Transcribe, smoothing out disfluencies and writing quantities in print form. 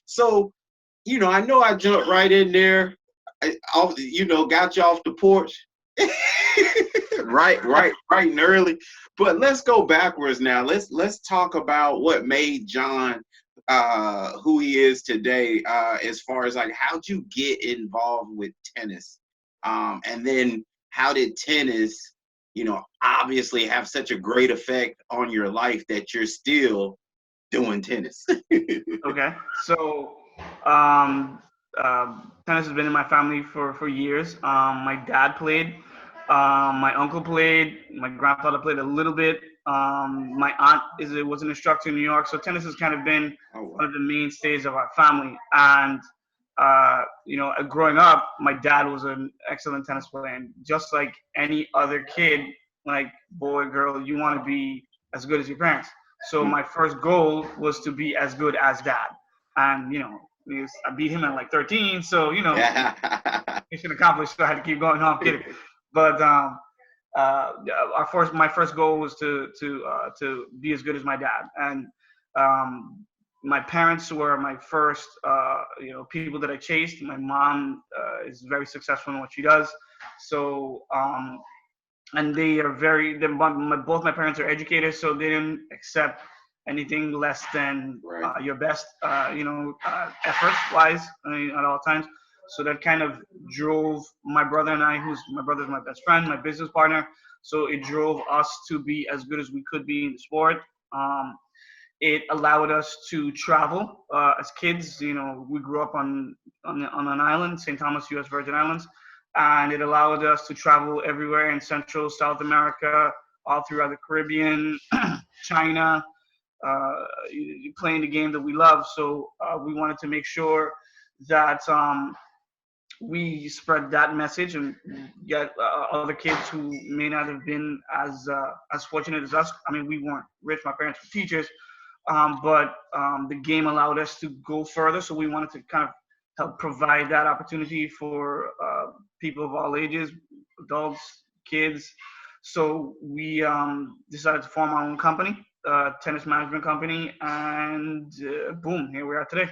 So, I know I jumped right in there, got you off the porch, right and early. But let's go backwards now. Let's talk about what made John who he is today. As far as like, how'd you get involved with tennis, and then how did tennis, obviously have such a great effect on your life that you're still doing tennis. Okay, so um, tennis has been in my family for years. My dad played, my uncle played, my grandfather played a little bit. My aunt was an instructor in New York, so tennis has kind of been Oh, wow. one of the mainstays of our family. And growing up, my dad was an excellent tennis player, and just like any other kid, like boy, girl, you want to be as good as your parents. So my first goal was to be as good as dad, and I beat him at like 13. So mission accomplished. So I had to keep going. No, I'm kidding. But my first goal was to be as good as my dad, and um, my parents were my first people that I chased. My mom is very successful in what she does, so and they are both my parents are educators, so they didn't accept anything less than Right. your best effort wise, at all times. So that kind of drove my brother and I, who's my brother's my best friend, my business partner. So it drove us to be as good as we could be in the sport. um, it allowed us to travel as kids. We grew up on an island, St. Thomas, U.S. Virgin Islands, and it allowed us to travel everywhere in Central, South America, all throughout the Caribbean, China, uh, playing the game that we love. So we wanted to make sure that we spread that message and get other kids who may not have been as fortunate as us. I mean, we weren't rich. My parents were teachers, but the game allowed us to go further. So we wanted to kind of help provide that opportunity for people of all ages, adults, kids. So we decided to form our own company, tennis management company, and boom, here we are today.